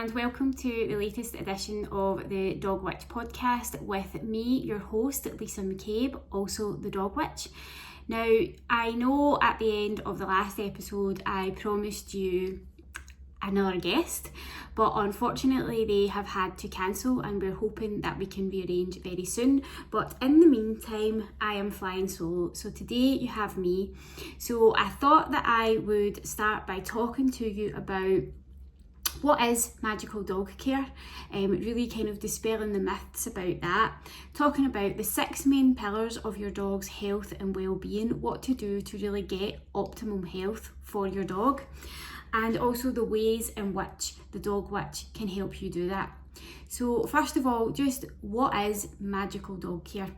and welcome to the latest edition of the Dog Witch podcast with me, your host, Lisa McCabe, also the Dog Witch. Now, I know at the end of the last episode I promised you another guest, but unfortunately they have had to cancel and we're hoping that we can rearrange very soon. But in the meantime, I am flying solo, so today you have me. So I thought that I would start by talking to you about what is magical dog care, really kind of dispelling the myths about that, talking about the 6 main pillars of your dog's health and well-being, what to do to really get optimum health for your dog, and also the ways in which the Dog Witch can help you do that. So first of all, just what is magical dog care?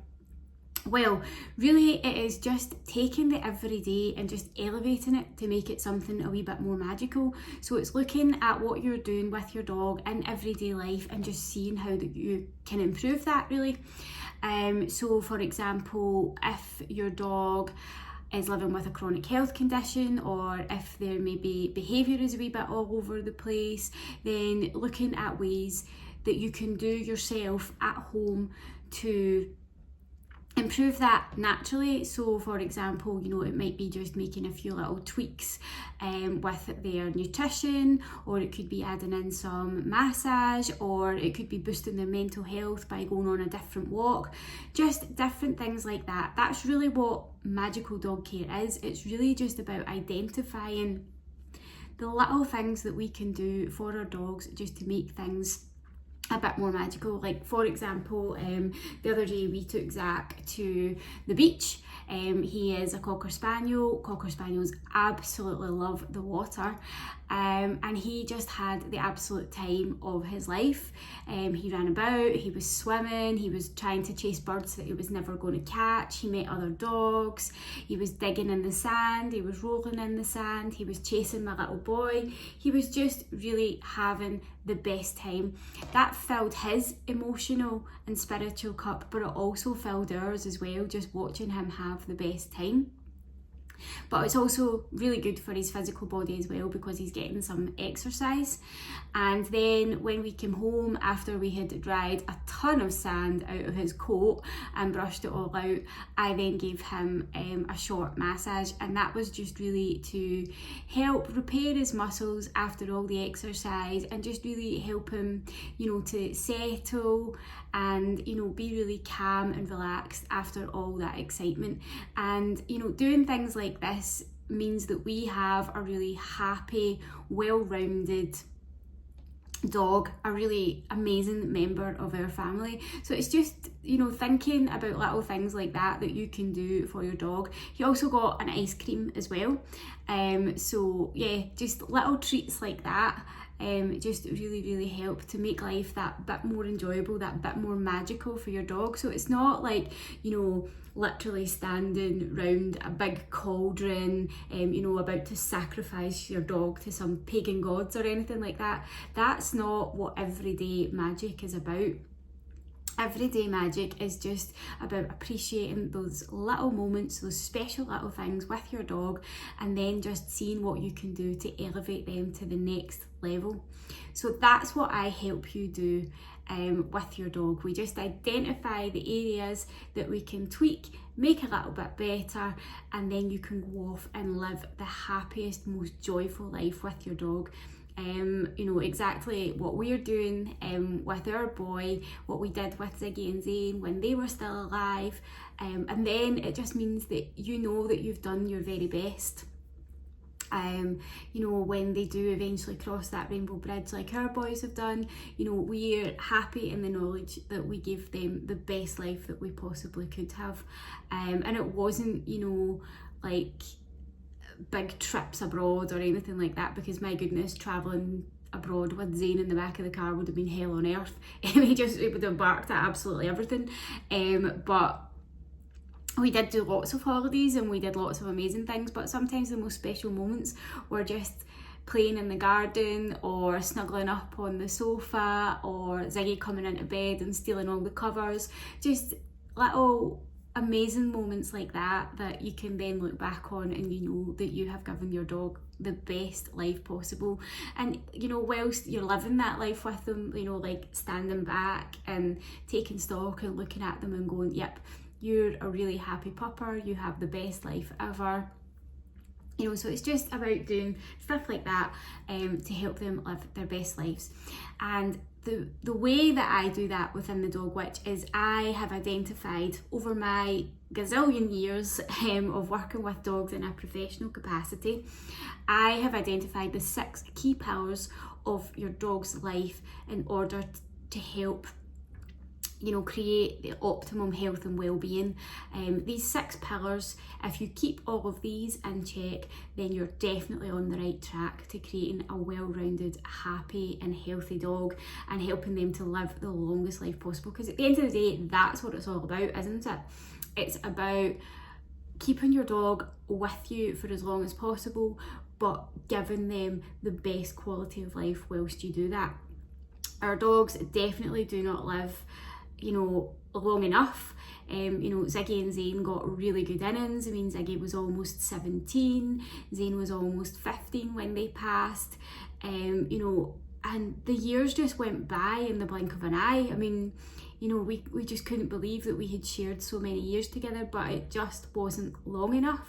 Well, really it is just taking the everyday and just elevating it to make it something a wee bit more magical. So it's looking at what you're doing with your dog in everyday life and just seeing how that you can improve that really. So for example, if your dog is living with a chronic health condition, or if their maybe behaviour is a wee bit all over the place, then looking at ways that you can do yourself at home to improve that naturally. So for example, it might be just making a few little tweaks with their nutrition, or it could be adding in some massage, or it could be boosting their mental health by going on a different walk, just different things like that. That's really what magical dog care is. It's really just about identifying the little things that we can do for our dogs just to make things a bit more magical. Like for example, the other day we took Zach to the beach. He is a Cocker Spaniel. Cocker Spaniels absolutely love the water, and he just had the absolute time of his life. He ran about, he was swimming, he was trying to chase birds that he was never going to catch, he met other dogs, he was digging in the sand, he was rolling in the sand, he was chasing my little boy. He was just really having the best time. That filled his emotional and spiritual cup, but it also filled ours as well, just watching him have the best time. But it's also really good for his physical body as well, because he's getting some exercise. And then when we came home after we had dried a ton of sand out of his coat and brushed it all out, I then gave him a short massage, and that was just really to help repair his muscles after all the exercise and just really help him, to settle and be really calm and relaxed after all that excitement. And doing things like this means that we have a really happy, well-rounded dog, a really amazing member of our family. So it's just thinking about little things like that you can do for your dog. He also got an ice cream as well, so yeah, just little treats like that just really help to make life that bit more enjoyable, that bit more magical for your dog. So it's not like literally standing round a big cauldron about to sacrifice your dog to some pagan gods or anything like that. That's not what everyday magic is about. Everyday magic is just about appreciating those little moments, those special little things with your dog, and then just seeing what you can do to elevate them to the next level. So that's what I help you do with your dog. We just identify the areas that we can tweak, make a little bit better, and then you can go off and live the happiest, most joyful life with your dog. Exactly what we're doing with our boy, what we did with Ziggy and Zane when they were still alive, and then it just means that that you've done your very best. When they do eventually cross that rainbow bridge like our boys have done, we're happy in the knowledge that we gave them the best life that we possibly could have. And it wasn't, like big trips abroad or anything like that, because my goodness, travelling abroad with Zane in the back of the car would have been hell on earth. He would have barked at absolutely everything. But we did do lots of holidays and we did lots of amazing things, but sometimes the most special moments were just playing in the garden, or snuggling up on the sofa, or Ziggy coming into bed and stealing all the covers. Just little amazing moments like that you can then look back on, and you know that you have given your dog the best life possible. And you know, whilst you're living that life with them, you know, like standing back and taking stock and looking at them and going, yep, you're a really happy pupper, you have the best life ever. You know, so it's just about doing stuff like that to help them live their best lives. And the way that I do that within the Dog Witch is I have identified over my gazillion years of working with dogs in a professional capacity, I have identified the 6 key pillars of your dog's life in order to help, you know, create the optimum health and well-being. These 6 pillars, if you keep all of these in check, then you're definitely on the right track to creating a well-rounded, happy and healthy dog, and helping them to live the longest life possible. Because at the end of the day, that's what it's all about, isn't it? It's about keeping your dog with you for as long as possible, but giving them the best quality of life whilst you do that. Our dogs definitely do not live, you know, long enough. You know, Ziggy and Zane got really good innings. I mean, Ziggy was almost 17, Zane was almost 15 when they passed. You know, and the years just went by in the blink of an eye. I mean, you know, we just couldn't believe that we had shared so many years together, but it just wasn't long enough.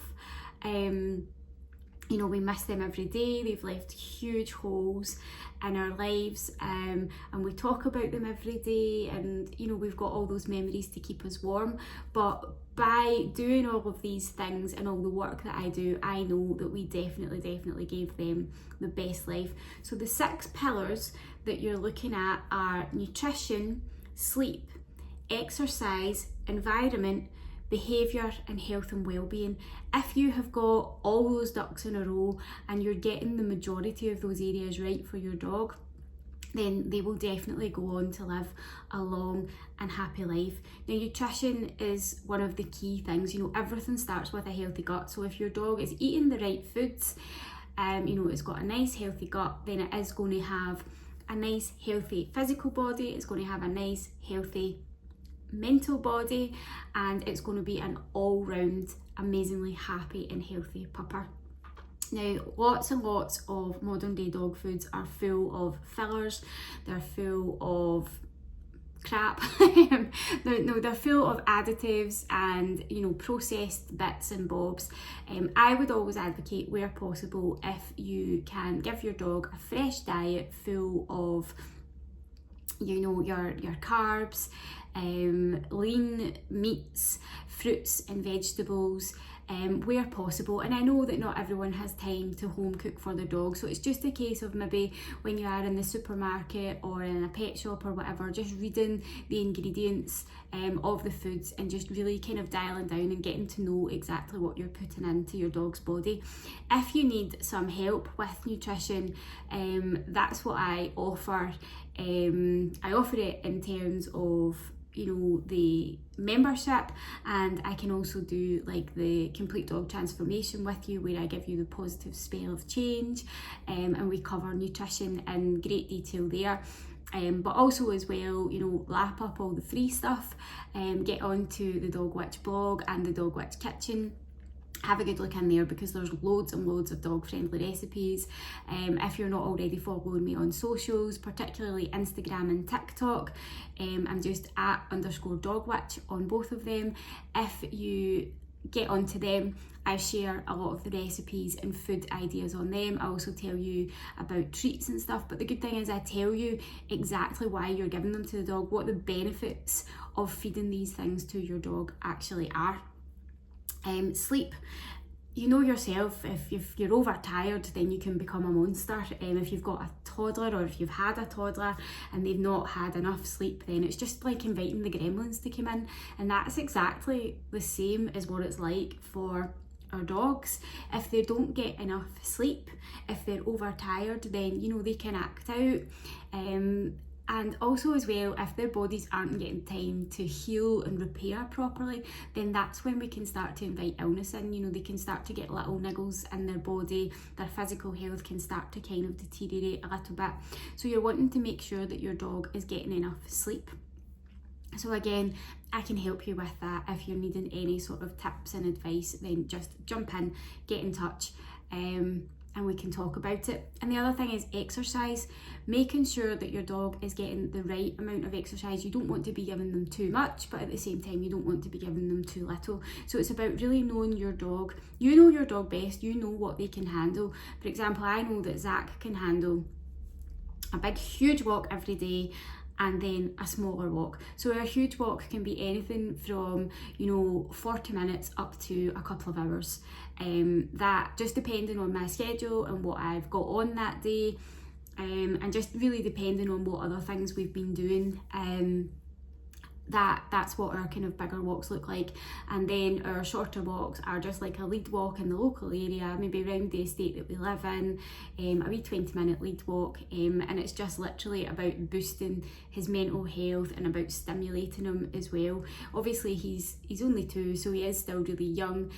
You know, we miss them every day. They've left huge holes in our lives, and we talk about them every day, and you know, we've got all those memories to keep us warm. But by doing all of these things and all the work that I do, I know that we definitely gave them the best life. So the 6 pillars that you're looking at are nutrition, sleep, exercise, environment, behaviour and health and well-being. If you have got all those ducks in a row and you're getting the majority of those areas right for your dog, then they will definitely go on to live a long and happy life. Now, nutrition is one of the key things. You know, everything starts with a healthy gut. So if your dog is eating the right foods, you know, it's got a nice healthy gut, then it is going to have a nice healthy physical body, it's going to have a nice healthy mental body, and it's going to be an all-round amazingly happy and healthy pupper. Now, lots and lots of modern day dog foods are full of fillers, they're full of crap. They're full of additives and, you know, processed bits and bobs. I would always advocate, where possible, if you can give your dog a fresh diet full of, you know, your carbs, lean meats, fruits and vegetables, where possible. And I know that not everyone has time to home cook for their dog, so it's just a case of maybe when you are in the supermarket or in a pet shop or whatever, just reading the ingredients of the foods and just really kind of dialing down and getting to know exactly what you're putting into your dog's body. If you need some help with nutrition, that's what I offer. I offer it in terms of, you know, the membership, and I can also do like the complete dog transformation with you, where I give you the positive spell of change, and we cover nutrition in great detail there. But also as well, you know, lap up all the free stuff, get onto the Dog Witch blog and the Dog Witch kitchen. Have a good look in there, because there's loads and loads of dog friendly recipes. If you're not already following me on socials, particularly Instagram and TikTok, I'm just at _dogwitch on both of them. If you get onto them, I share a lot of the recipes and food ideas on them. I also tell you about treats and stuff, but the good thing is I tell you exactly why you're giving them to the dog, what the benefits of feeding these things to your dog actually are. Sleep. You know yourself, if you're overtired, then you can become a monster. If you've got a toddler, or if you've had a toddler and they've not had enough sleep, then it's just like inviting the gremlins to come in. And that's exactly the same as what it's like for our dogs. If they don't get enough sleep, if they're overtired, then, you know, they can act out. And also as well, if their bodies aren't getting time to heal and repair properly, then that's when we can start to invite illness in. You know, they can start to get little niggles in their body, their physical health can start to kind of deteriorate a little bit. So you're wanting to make sure that your dog is getting enough sleep. So again, I can help you with that. If you're needing any sort of tips and advice, then just jump in, get in touch, and we can talk about it. And the other thing is exercise, making sure that your dog is getting the right amount of exercise. You don't want to be giving them too much, but at the same time, you don't want to be giving them too little. So it's about really knowing your dog. You know your dog best, you know what they can handle. For example, I know that Zach can handle a big, huge walk every day, and then a smaller walk. So a huge walk can be anything from 40 minutes up to a couple of hours. That just depending on my schedule and what I've got on that day, and just really depending on what other things we've been doing. That's what our kind of bigger walks look like. And then our shorter walks are just like a lead walk in the local area, maybe around the estate that we live in, a wee 20-minute lead walk, and it's just literally about boosting his mental health and about stimulating him as well. Obviously he's only 2, so he is still really young,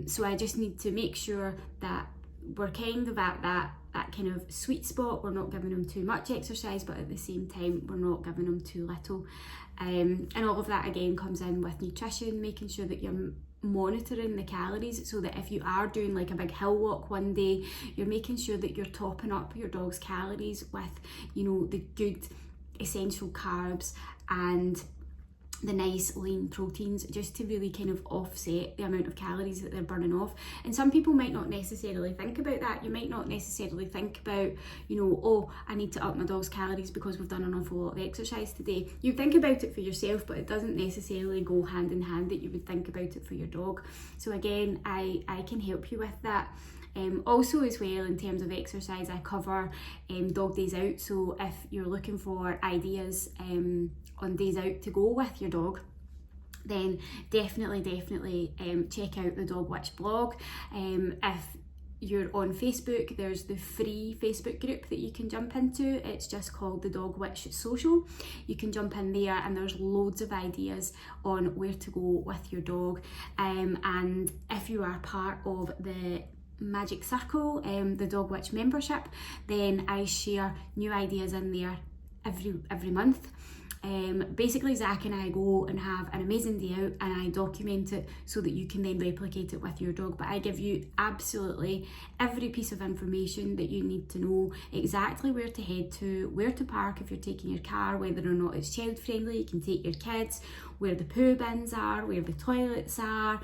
so I just need to make sure that we're kind of at that kind of sweet spot. We're not giving him too much exercise, but at the same time we're not giving him too little. And all of that again comes in with nutrition, making sure that you're monitoring the calories, so that if you are doing like a big hill walk one day, you're making sure that you're topping up your dog's calories with the good essential carbs and the nice lean proteins, just to really kind of offset the amount of calories that they're burning off. And some people might not necessarily think about that. You might not necessarily think about, oh, I need to up my dog's calories because we've done an awful lot of exercise today. You think about it for yourself, but it doesn't necessarily go hand in hand that you would think about it for your dog. So again, I can help you with that. Also as well, in terms of exercise, I cover dog days out. So if you're looking for ideas on days out to go with your dog, then definitely check out the Dog Witch blog. If you're on Facebook, there's the free Facebook group that you can jump into. It's just called the Dog Witch Social. You can jump in there and there's loads of ideas on where to go with your dog. And if you are part of the Magic Circle, the Dog Witch membership, then I share new ideas in there every month. Basically Zach and I go and have an amazing day out, and I document it so that you can then replicate it with your dog. But I give you absolutely every piece of information that you need to know, exactly where to head to, where to park if you're taking your car, whether or not it's child friendly, you can take your kids, where the poo bins are, where the toilets are,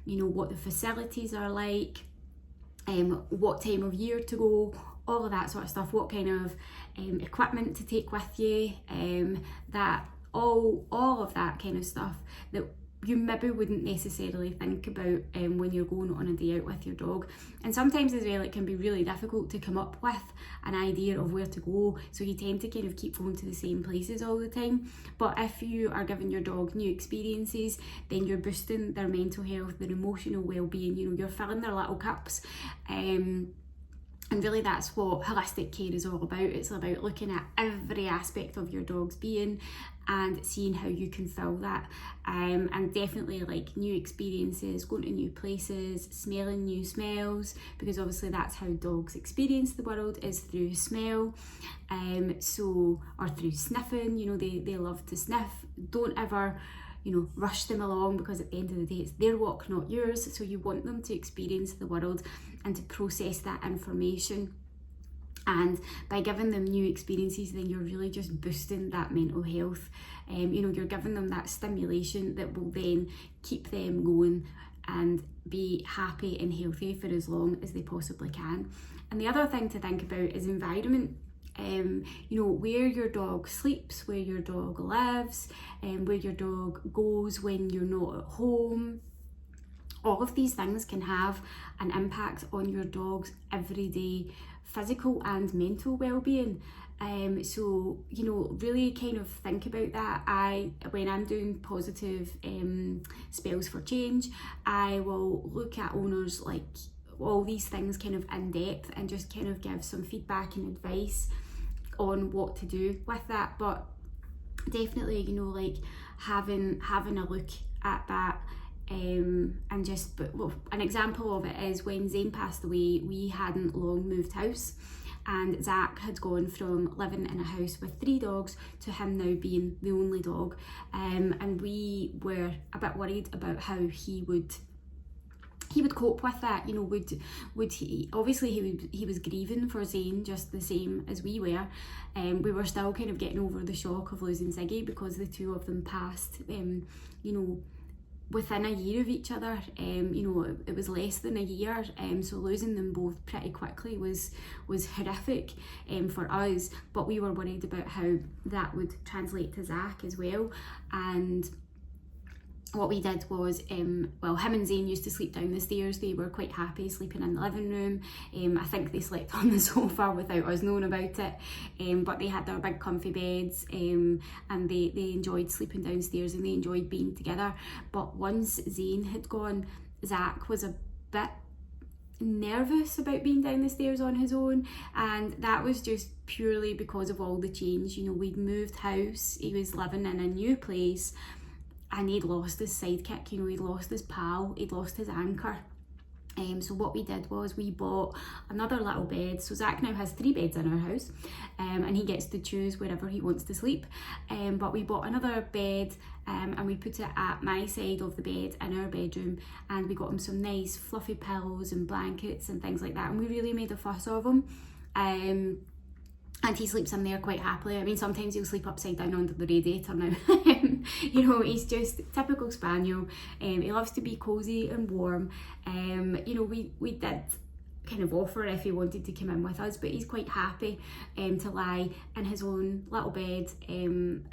what the facilities are like, what time of year to go, all of that sort of stuff, what kind of equipment to take with you, that all of that kind of stuff that you maybe wouldn't necessarily think about when you're going on a day out with your dog. And sometimes as well, it can be really difficult to come up with an idea of where to go, so you tend to kind of keep going to the same places all the time. But if you are giving your dog new experiences, then you're boosting their mental health, their emotional well-being, you're filling their little cups. And really that's what holistic care is all about. It's about looking at every aspect of your dog's being and seeing how you can fill that. And definitely like new experiences, going to new places, smelling new smells, because obviously that's how dogs experience the world, is through smell. Or through sniffing, they love to sniff. Don't ever rush them along, because at the end of the day it's their walk, not yours. So you want them to experience the world and to process that information. And by giving them new experiences, then you're really just boosting that mental health. You're giving them that stimulation that will then keep them going and be happy and healthy for as long as they possibly can. And the other thing to think about is environment. Where your dog sleeps, where your dog lives, where your dog goes when you're not at home. All of these things can have an impact on your dog's everyday physical and mental well-being. So really kind of think about that. When I'm doing positive spells for change, I will look at owners like all these things kind of in depth and just kind of give some feedback and advice on what to do with that. But definitely like having a look at that. And just, an example of it is when Zane passed away, we hadn't long moved house, and Zach had gone from living in a house with 3 dogs to him now being the only dog, and we were a bit worried about how he would cope with that. You know, would he, obviously he was grieving for Zane just the same as we were. We were still kind of getting over the shock of losing Ziggy, because the two of them passed, you know, within a year of each other. You know, it was less than a year, so losing them both pretty quickly was horrific for us, but we were worried about how that would translate to Zach as well. And what we did was, well, him and Zane used to sleep down the stairs. They were quite happy sleeping in the living room. I think they slept on the sofa without us knowing about it, but they had their big comfy beds, and they enjoyed sleeping downstairs and they enjoyed being together. But once Zane had gone, Zach was a bit nervous about being down the stairs on his own, and that was just purely because of all the change. You know, we'd moved house, he was living in a new place, and he'd lost his sidekick, you know, he'd lost his pal, he'd lost his anchor. So what we did was we bought another little bed. So Zach now has 3 beds in our house, and he gets to choose wherever he wants to sleep. But we bought another bed, and we put it at my side of the bed in our bedroom, and we got him some nice fluffy pillows and blankets and things like that, and we really made a fuss of him. And he sleeps in there quite happily. I mean, sometimes he'll sleep upside down under the radiator now. You know, he's just typical spaniel. He loves to be cosy and warm. You know, we did kind of offer if he wanted to come in with us, but he's quite happy to lie in his own little bed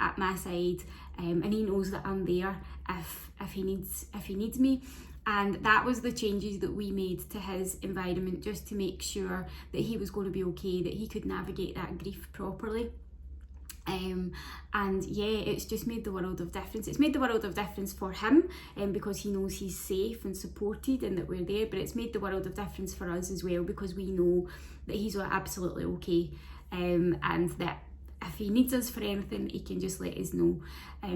at my side, and he knows that I'm there if he needs me. And that was the changes that we made to his environment, just to make sure that he was going to be okay, that he could navigate that grief properly. And yeah, it's just made the world of difference. It's made the world of difference for him, because he knows he's safe and supported and that we're there, but it's made the world of difference for us as well, because we know that he's absolutely okay, and that if he needs us for anything, he can just let us know.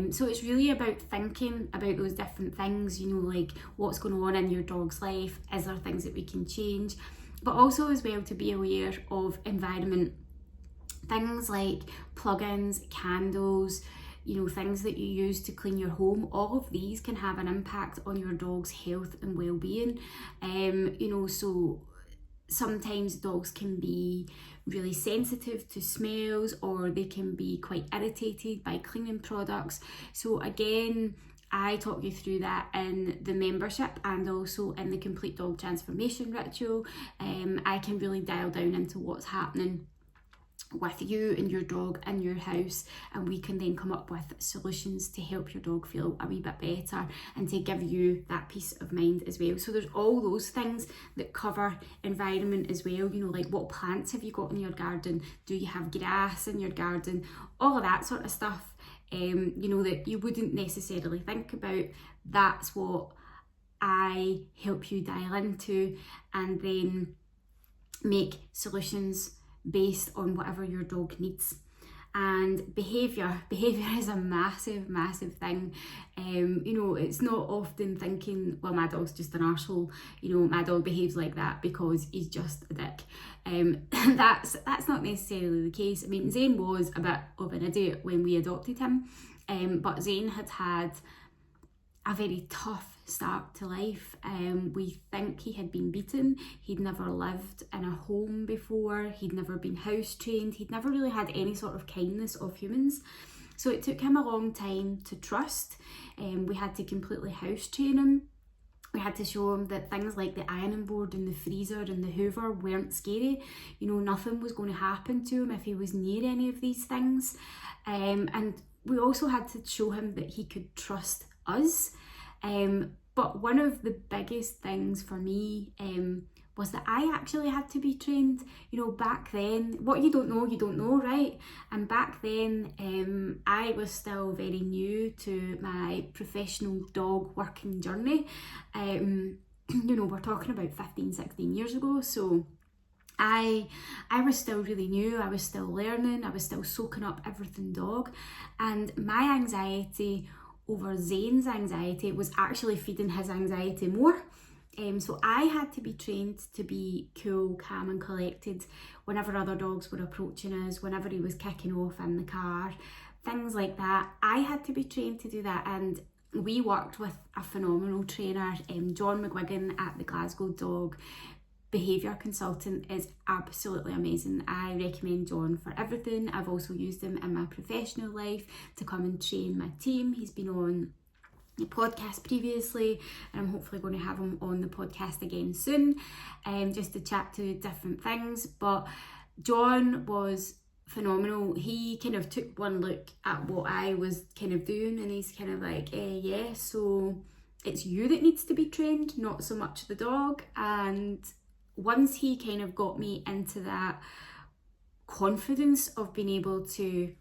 So it's really about thinking about those different things, you know, like what's going on in your dog's life, is there things that we can change, but also as well to be aware of environment. Things like plugins, candles, you know, things that you use to clean your home, all of these can have an impact on your dog's health and well-being. You know, so sometimes dogs can be really sensitive to smells, or they can be quite irritated by cleaning products. So again, I talk you through that in the membership and also in the Complete Dog Transformation Ritual. I can really dial down into what's happening with you and your dog in your house, and we can then come up with solutions to help your dog feel a wee bit better and to give you that peace of mind as well. So there's all those things that cover environment as well, you know, like what plants have you got in your garden, do you have grass in your garden, all of that sort of stuff, you know, that you wouldn't necessarily think about. That's what I help you dial into, and then make solutions based on whatever your dog needs. And behaviour is a massive thing. You know, it's not often thinking, well, my dog's just an arsehole, you know, my dog behaves like that because he's just a dick. That's not necessarily the case. I mean, Zane was a bit of an idiot when we adopted him, but Zane had a very tough start to life. We think he had been beaten. He'd never lived in a home before. He'd never been house trained. He'd never really had any sort of kindness of humans. So it took him a long time to trust. We had to completely house train him. We had to show him that things like the ironing board and the freezer and the hoover weren't scary. You know, nothing was going to happen to him if he was near any of these things. And we also had to show him that he could trust us. But one of the biggest things for me was that I actually had to be trained. You know, back then, what you don't know, right? And back then, I was still very new to my professional dog working journey. You know, we're talking about 15, 16 years ago. So I was still really new. I was still learning. I was still soaking up everything dog. And my anxiety over Zane's anxiety was actually feeding his anxiety more. So I had to be trained to be cool, calm and collected whenever other dogs were approaching us, whenever he was kicking off in the car, things like that. I had to be trained to do that, and we worked with a phenomenal trainer, John McGuigan at the Glasgow Dog. Behaviour consultant is absolutely amazing. I recommend John for everything. I've also used him in my professional life to come and train my team. He's been on the podcast previously, and I'm hopefully going to have him on the podcast again soon, just to chat to different things. But John was phenomenal. He kind of took one look at what I was kind of doing, and he's kind of like, yeah, so it's you that needs to be trained, not so much the dog. And once he kind of got me into that confidence of being able to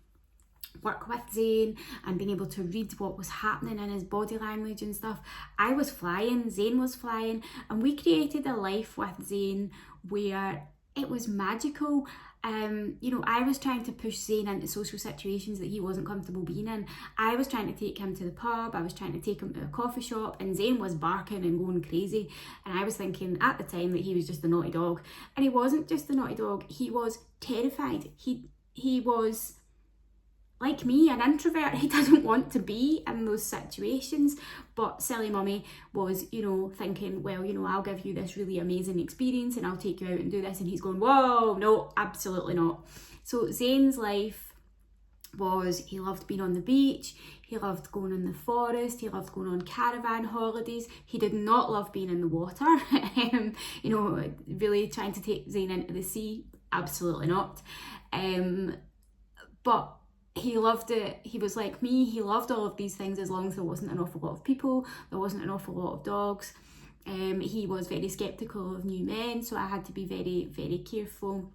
work with Zane and being able to read what was happening in his body language and stuff, I was flying, Zane was flying, and we created a life with Zane where it was magical. I was trying to push Zane into social situations that he wasn't comfortable being in. I was trying to take him to the pub, I was trying to take him to a coffee shop, and Zane was barking and going crazy. And I was thinking at the time that he was just a naughty dog. And he wasn't just a naughty dog, he was terrified. He was, like me, an introvert. He doesn't want to be in those situations, but silly mummy was, thinking, well, I'll give you this really amazing experience and I'll take you out and do this. And he's going, whoa, no, absolutely not. So Zane's life was, he loved being on the beach, he loved going in the forest, he loved going on caravan holidays. He did not love being in the water. Really trying to take Zane into the sea, absolutely not. But he loved it. He was like me. He loved all of these things as long as there wasn't an awful lot of people, there wasn't an awful lot of dogs. He was very sceptical of new men, so I had to be very, very careful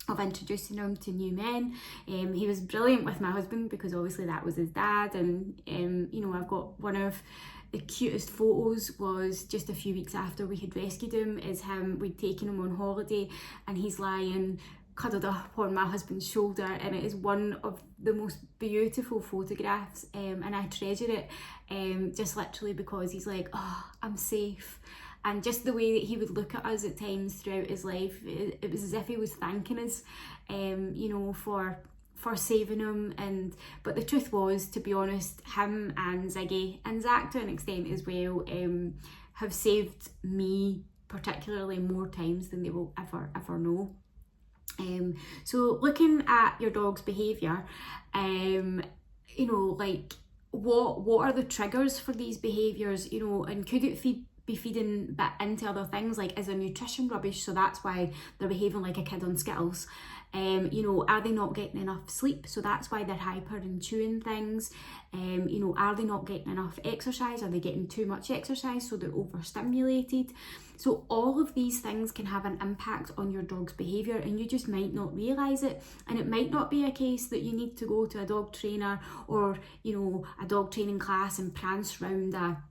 of introducing him to new men. He was brilliant with my husband because obviously that was his dad, and I've got one of the cutest photos was just a few weeks after we had rescued him, we'd taken him on holiday and he's lying cuddled up on my husband's shoulder, and it is one of the most beautiful photographs, and I treasure it, just literally because he's like, oh, I'm safe. And just the way that he would look at us at times throughout his life, it was as if he was thanking us, for saving him. But the truth was, to be honest, him and Ziggy, and Zach to an extent as well, have saved me particularly more times than they will ever know. So looking at your dog's behaviour, what are the triggers for these behaviours, and could it be feeding into other things, like is their nutrition rubbish, so that's why they're behaving like a kid on Skittles? Are they not getting enough sleep, so that's why they're hyper and chewing things? Are they not getting enough exercise? Are they getting too much exercise so they're overstimulated? So all of these things can have an impact on your dog's behaviour, and you just might not realise it. And it might not be a case that you need to go to a dog trainer or a dog training class and prance round a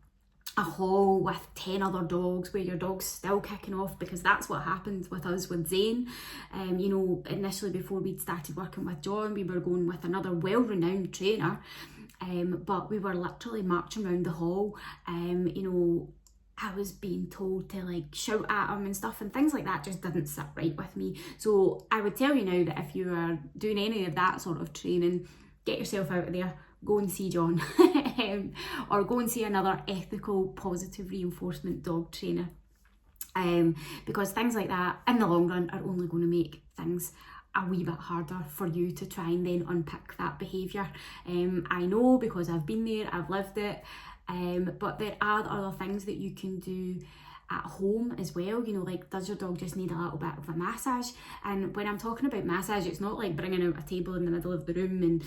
hall with 10 other dogs where your dog's still kicking off, because that's what happened with us with Zane. Initially before we'd started working with John, we were going with another well-renowned trainer, but we were literally marching around the hall. I was being told to shout at him and stuff, and things like that just didn't sit right with me. So I would tell you now that if you are doing any of that sort of training, get yourself out of there, go and see John, or go and see another ethical, positive reinforcement dog trainer, because things like that in the long run are only going to make things a wee bit harder for you to try and then unpick that behaviour. I know, because I've been there, I've lived it, but there are other things that you can do at home as well. Does your dog just need a little bit of a massage? And when I'm talking about massage, it's not like bringing out a table in the middle of the room and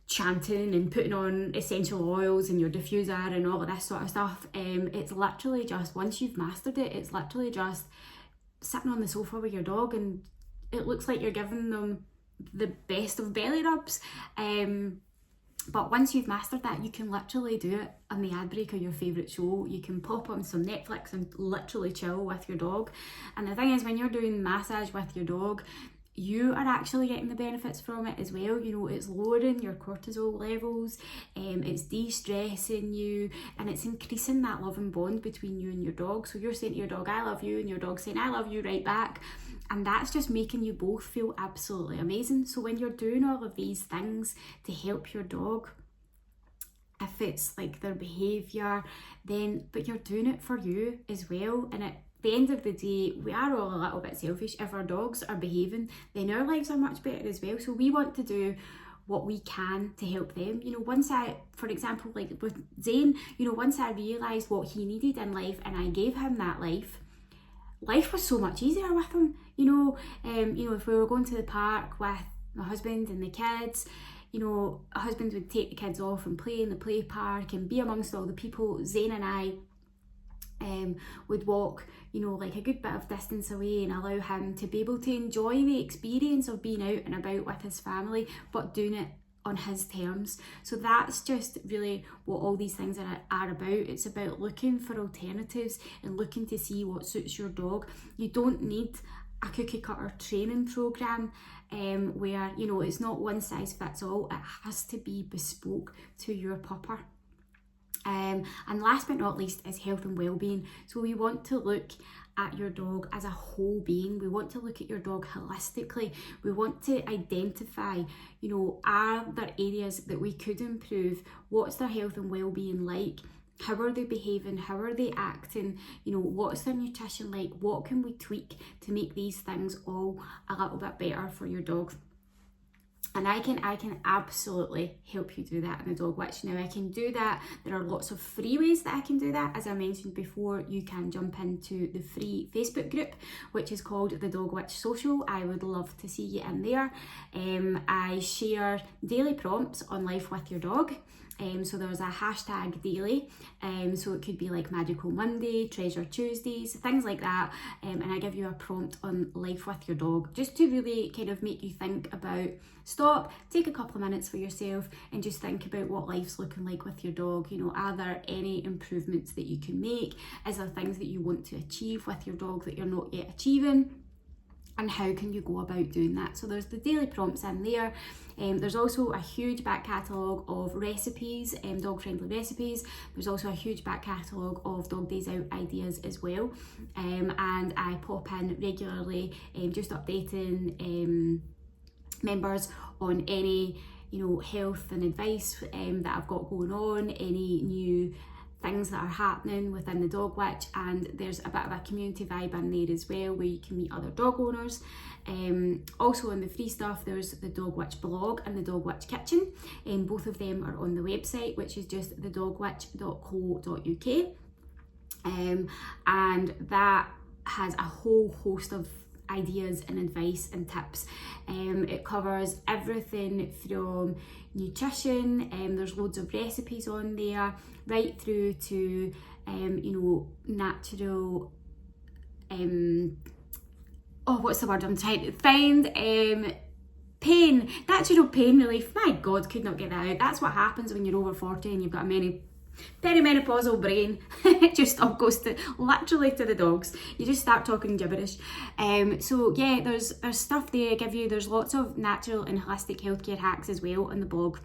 chanting and putting on essential oils and your diffuser and all of this sort of stuff. It's literally just, once you've mastered it, it's literally just sitting on the sofa with your dog, and it looks like you're giving them the best of belly rubs. But once you've mastered that, you can literally do it on the ad break of your favourite show. You can pop on some Netflix and literally chill with your dog. And the thing is, when you're doing massage with your dog, you are actually getting the benefits from it as well. You know, it's lowering your cortisol levels, it's de-stressing you, and it's increasing that loving bond between you and your dog. So you're saying to your dog, I love you, and your dog's saying, I love you right back. And that's just making you both feel absolutely amazing. So when you're doing all of these things to help your dog, if it's like their behaviour, but you're doing it for you as well. And at the end of the day, we are all a little bit selfish. If our dogs are behaving, then our lives are much better as well. So we want to do what we can to help them. You know, for example, like with Zane, you know, once I realised what he needed in life and I gave him that life was so much easier with him. You know, if we were going to the park with my husband and the kids, you know, a husband would take the kids off and play in the play park and be amongst all the people. Zane and I would walk, you know, like a good bit of distance away and allow him to be able to enjoy the experience of being out and about with his family, but doing it on his terms. So that's just really what all these things are about. It's about looking for alternatives and looking to see what suits your dog. You don't need a cookie cutter training program where, you know, it's not one size fits all. It has to be bespoke to your pupper. And last but not least is health and well-being. So we want to look at your dog as a whole being. We want to look at your dog holistically. We want to identify, you know, are there areas that we could improve? What's their health and well-being like? How are they behaving? How are they acting? You know, what's their nutrition like? What can we tweak to make these things all a little bit better for your dog? And I can absolutely help you do that in the Dog Witch. Now, I can do that. There are lots of free ways that I can do that. As I mentioned before, you can jump into the free Facebook group, which is called the Dog Witch Social. I would love to see you in there. I share daily prompts on life with your dog. So there's a hashtag daily, so it could be like Magickal Monday, Treasure Tuesdays, things like that, and I give you a prompt on life with your dog, just to really kind of make you think about, stop, take a couple of minutes for yourself and just think about what life's looking like with your dog. You know, are there any improvements that you can make? Is there things that you want to achieve with your dog that you're not yet achieving? And how can you go about doing that? So there's the daily prompts in there. There's also a huge back catalogue of recipes, dog-friendly recipes. There's also a huge back catalogue of dog days out ideas as well. And I pop in regularly, just updating members on any, you know, health and advice that I've got going on, any new things that are happening within the Dog Witch, and there's a bit of a community vibe in there as well where you can meet other dog owners. Also in the free stuff, there's the Dog Witch blog and the Dog Witch kitchen, and both of them are on the website, which is just thedogwitch.co.uk, and that has a whole host of ideas and advice and tips. It covers everything from nutrition, there's loads of recipes on there, right through to you know, natural what's the word I'm trying to find, natural pain relief. My God, could not get that out. That's what happens when you're over 40 and you've got a perimenopausal brain. It just all goes literally to the dogs. You just start talking gibberish. So yeah, there's stuff there I give you. There's lots of natural and holistic healthcare hacks as well on the blog.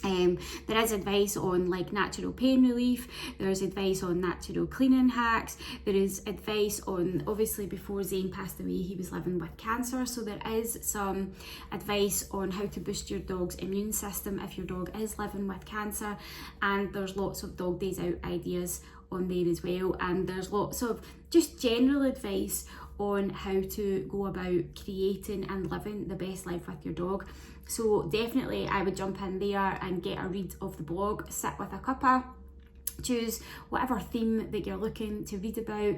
There is advice on like natural pain relief, there's advice on natural cleaning hacks, there is advice on, obviously before Zane passed away he was living with cancer, so there is some advice on how to boost your dog's immune system if your dog is living with cancer, and there's lots of dog days out ideas on there as well, and there's lots of just general advice on how to go about creating and living the best life with your dog. So definitely I would jump in there and get a read of the blog, sit with a cuppa, choose whatever theme that you're looking to read about,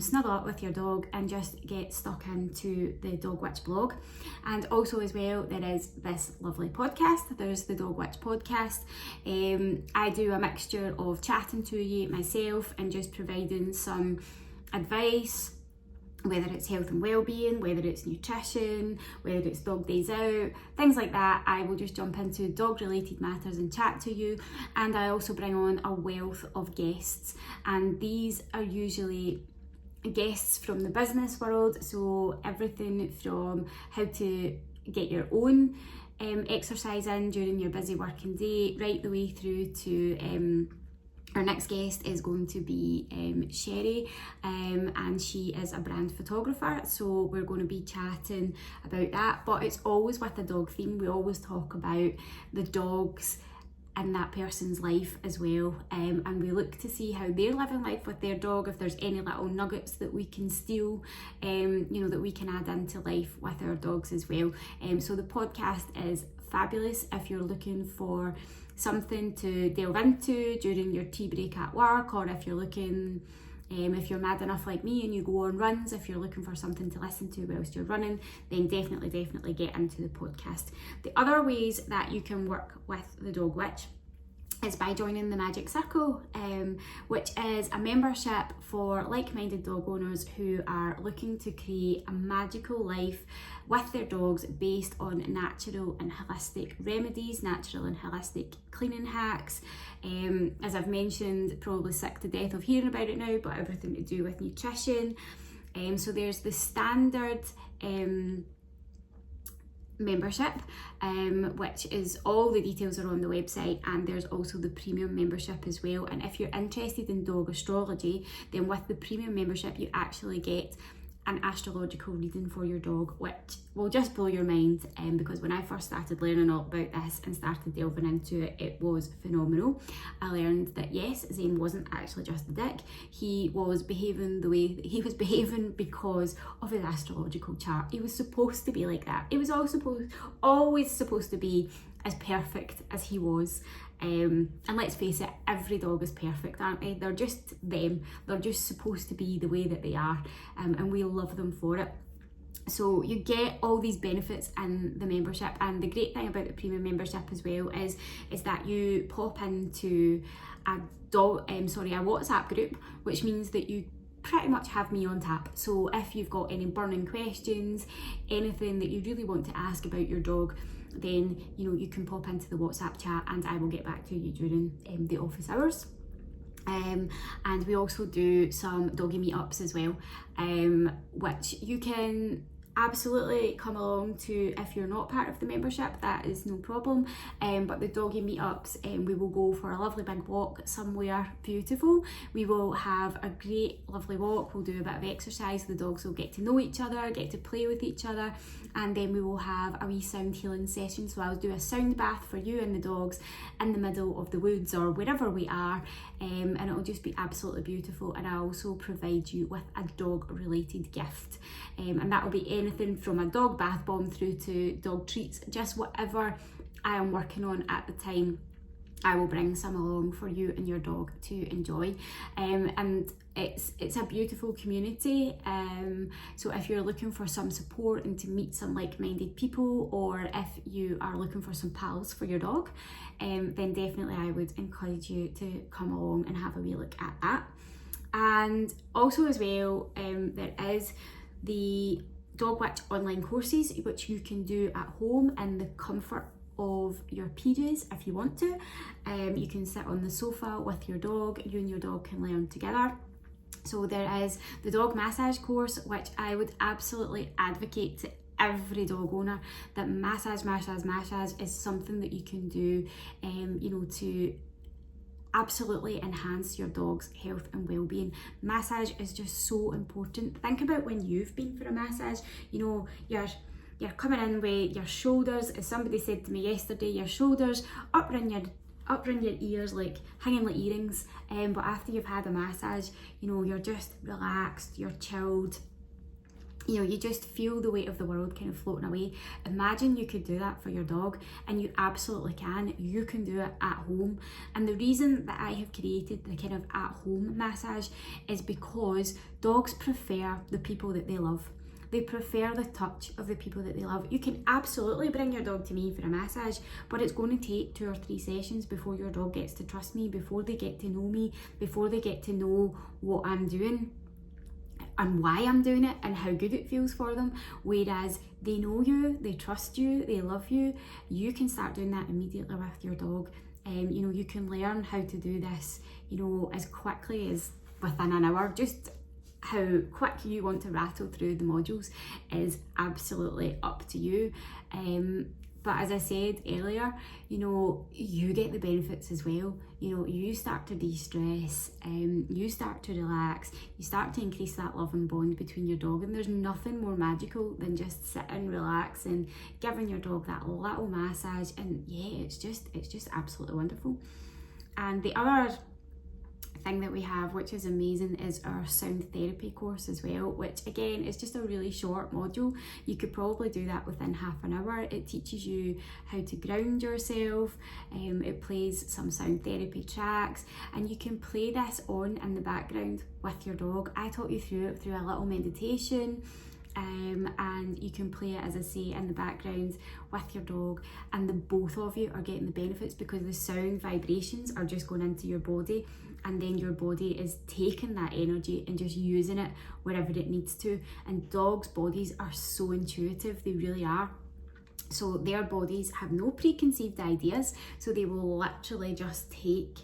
snuggle up with your dog and just get stuck into the Dog Witch blog. And also as well, there is this lovely podcast. There's the Dog Witch podcast. I do a mixture of chatting to you myself and just providing some advice, whether it's health and well-being, whether it's nutrition, whether it's dog days out, things like that. I will just jump into dog-related matters and chat to you. And I also bring on a wealth of guests, and these are usually guests from the business world, so everything from how to get your own exercise in during your busy working day, right the way through to our next guest is going to be Sherry, and she is a brand photographer, so we're going to be chatting about that, but it's always with a dog theme. We always talk about the dogs in that person's life as well, and we look to see how they're living life with their dog, if there's any little nuggets that we can steal, that we can add into life with our dogs as well. So the podcast is fabulous if you're looking for something to delve into during your tea break at work, or if you're looking, if you're mad enough like me and you go on runs, if you're looking for something to listen to whilst you're running, then definitely get into the podcast. The other ways that you can work with the Dog Witch is by joining the Magic Circle, which is a membership for like-minded dog owners who are looking to create a magical life with their dogs based on natural and holistic remedies, natural and holistic cleaning hacks. As I've mentioned, probably sick to death of hearing about it now, but everything to do with nutrition. So there's the standard membership, which is all the details are on the website, and there's also the premium membership as well. And if you're interested in dog astrology, then with the premium membership you actually get an astrological reading for your dog, which will just blow your mind, because when I first started learning all about this and started delving into it, it was phenomenal. I learned that yes, Zane wasn't actually just a dick. He was behaving the way that he was behaving because of his astrological chart. He was supposed to be like that. It was always supposed to be as perfect as he was. And let's face it, every dog is perfect, aren't they? They're just them. They're just supposed to be the way that they are, and we love them for it. So you get all these benefits in the membership, and the great thing about the premium membership as well is that you pop into a WhatsApp group, which means that you pretty much have me on tap. So if you've got any burning questions, anything that you really want to ask about your dog, then you can pop into the WhatsApp chat and I will get back to you during the office hours. And we also do some doggy meetups as well, which you can absolutely come along to if you're not part of the membership. That is no problem. But the doggy meetups, we will go for a lovely big walk somewhere beautiful. We will have a great lovely walk. We'll do a bit of exercise. The dogs will get to know each other, get to play with each other, and then we will have a wee sound healing session. So I'll do a sound bath for you and the dogs in the middle of the woods or wherever we are, and it'll just be absolutely beautiful. And I also provide you with a dog related gift, and that will be anything from a dog bath bomb through to dog treats, just whatever I am working on at the time. I will bring some along for you and your dog to enjoy, and it's a beautiful community. So if you're looking for some support and to meet some like-minded people, or if you are looking for some pals for your dog, then definitely I would encourage you to come along and have a wee look at that. And also as well, there is the Dog Witch online courses, which you can do at home in the comfort of your PJs if you want to. You can sit on the sofa with your dog, you and your dog can learn together. So there is the dog massage course, which I would absolutely advocate to every dog owner, that massage is something that you can do, to absolutely enhance your dog's health and well-being. Massage is just so important. Think about when you've been for a massage, you're coming in with your shoulders, as somebody said to me yesterday, your shoulders up around your ears, like hanging like earrings, but after you've had a massage, you're just relaxed, you're chilled, you just feel the weight of the world kind of floating away. Imagine you could do that for your dog, and you absolutely can. You can do it at home. And the reason that I have created the kind of at-home massage is because dogs prefer the people that they love. They prefer the touch of the people that they love. You can absolutely bring your dog to me for a massage, but it's going to take 2 or 3 sessions before your dog gets to trust me, before they get to know me, before they get to know what I'm doing and why I'm doing it and how good it feels for them. Whereas they know you, they trust you, they love you. You can start doing that immediately with your dog. You can learn how to do this, as quickly as within an hour. Just how quick you want to rattle through the modules is absolutely up to you. But as I said earlier, you know, you get the benefits as well. You know, you start to de-stress, you start to relax, you start to increase that love and bond between your dog, and there's nothing more magical than just sitting, relaxing, giving your dog that little massage, and yeah, it's just absolutely wonderful. And the other thing that we have, which is amazing, is our sound therapy course as well, which again is just a really short module. You could probably do that within half an hour. It teaches you how to ground yourself, it plays some sound therapy tracks, and you can play this on in the background with your dog. I taught you through it through a little meditation, and you can play it, as I say, in the background with your dog, and the both of you are getting the benefits because the sound vibrations are just going into your body, and then your body is taking that energy and just using it wherever it needs to. And dogs' bodies are so intuitive, they really are. So their bodies have no preconceived ideas, so they will literally just take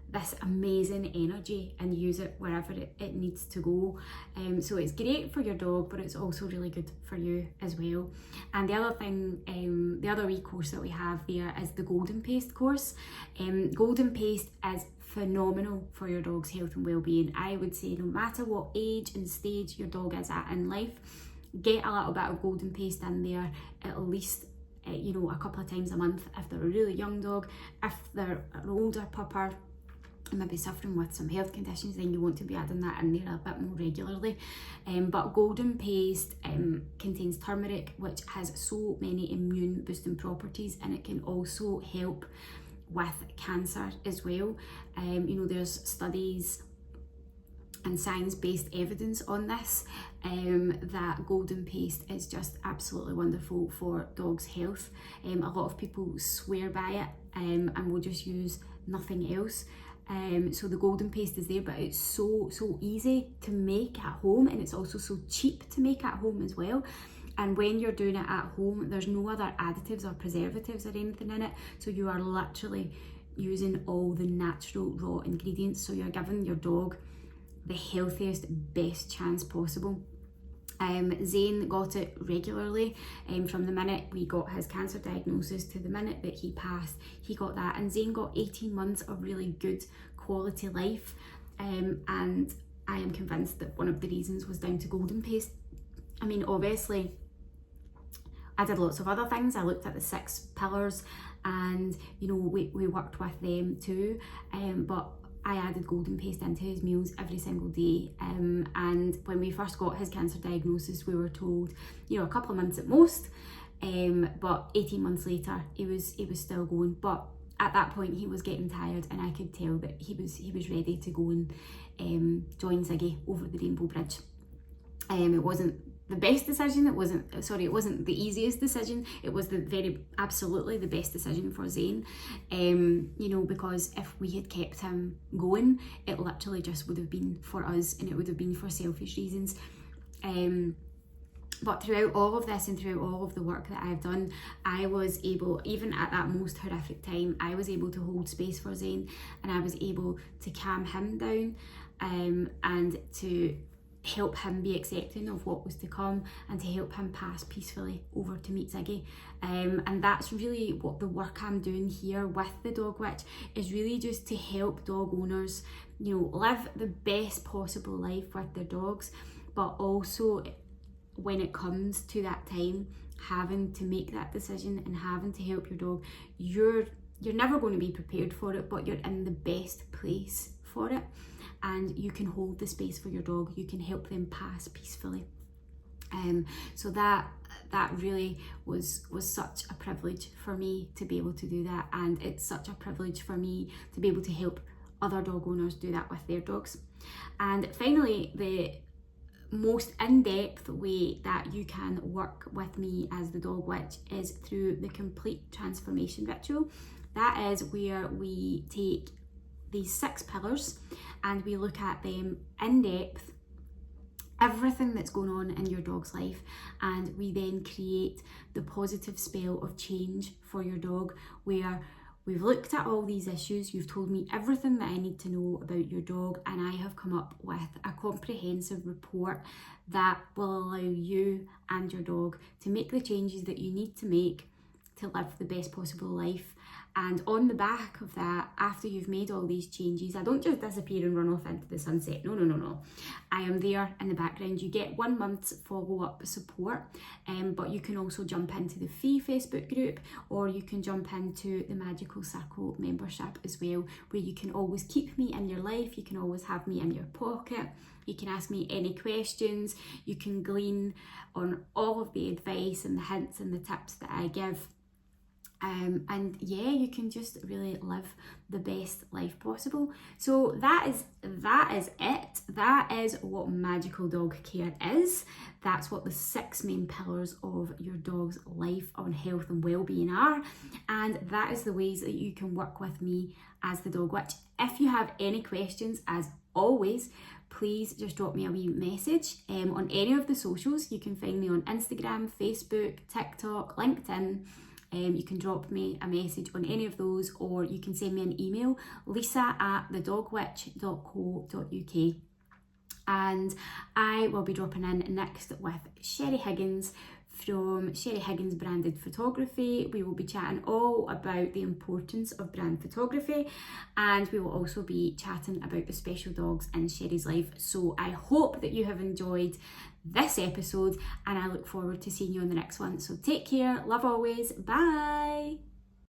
this amazing energy and use it wherever it needs to go. So it's great for your dog, but it's also really good for you as well. And the other thing, the other wee course that we have there is the Golden Paste course. Golden Paste is phenomenal for your dog's health and well-being. I would say no matter what age and stage your dog is at in life, get a little bit of Golden Paste in there at least you know, a couple of times a month if they're a really young dog. If they're an older pupper and maybe suffering with some health conditions, then you want to be adding that in there a bit more regularly. But Golden Paste contains turmeric, which has so many immune boosting properties, and it can also help with cancer as well. You know, there's studies and science-based evidence on this, that Golden Paste is just absolutely wonderful for dogs' health. A lot of people swear by it and will just use nothing else. So the Golden Paste is there, but it's so easy to make at home, and it's also so cheap to make at home as well. And when you're doing it at home, there's no other additives or preservatives or anything in it, so you are literally using all the natural raw ingredients, so you're giving your dog the healthiest, best chance possible. Zane got it regularly, from the minute we got his cancer diagnosis to the minute that he passed, he got that, and Zane got 18 months of really good quality life, and I am convinced that one of the reasons was down to Golden Paste. I mean, obviously I did lots of other things. I looked at the 6 pillars, and you know, we worked with them too, but I added Golden Paste into his meals every single day, and when we first got his cancer diagnosis, we were told, you know, a couple of months at most, but 18 months later he was still going. But at that point he was getting tired, and I could tell that he was ready to go and join Ziggy over the Rainbow Bridge. It wasn't the best decision, it wasn't the easiest decision, it was absolutely the best decision for Zane, you know, because if we had kept him going, it literally just would have been for us, and it would have been for selfish reasons. But throughout all of this and throughout all of the work that I've done, I was able, even at that most horrific time, I was able to hold space for Zane, and I was able to calm him down, and to help him be accepting of what was to come, and to help him pass peacefully over to meet Ziggy. And that's really what the work I'm doing here with the Dog Witch is, really just to help dog owners, you know, live the best possible life with their dogs, but also when it comes to that time, having to make that decision and having to help your dog, you're never going to be prepared for it, but you're in the best place for it, and you can hold the space for your dog, you can help them pass peacefully. So that really was such a privilege for me to be able to do that, and it's such a privilege for me to be able to help other dog owners do that with their dogs. And finally, the most in-depth way that you can work with me as the Dog Witch is through the complete transformation ritual. That is where we take these 6 pillars and we look at them in depth, everything that's going on in your dog's life, and we then create the positive spell of change for your dog, where We've looked at all these issues, you've told me everything that I need to know about your dog, and I have come up with a comprehensive report that will allow you and your dog to make the changes that you need to make to live the best possible life. And on the back of that, after you've made all these changes, I don't just disappear and run off into the sunset. No. I am there in the background. You get 1 month's follow-up support, but you can also jump into the free Facebook group, or you can jump into the Magickal Circle membership as well, where you can always keep me in your life. You can always have me in your pocket. You can ask me any questions. You can glean on all of the advice and the hints and the tips that I give. And yeah, you can just really live the best life possible. So that is it. That is what Magickal dog care is. That's what the 6 main pillars of your dog's life on health and well-being are, and that is the ways that you can work with me as the dog witch. If you have any questions, as always, please just drop me a wee message on any of the socials. You can find me on Instagram, Facebook, TikTok, LinkedIn. You can drop me a message on any of those, or you can send me an email, lisa@thedogwitch.co.uk. And I will be dropping in next with Sherry Higgins from Sherry Higgins Branded Photography. We will be chatting all about the importance of brand photography, and we will also be chatting about the special dogs in Sherry's life. So I hope that you have enjoyed this episode, and I look forward to seeing you on the next one. So take care, love always, bye.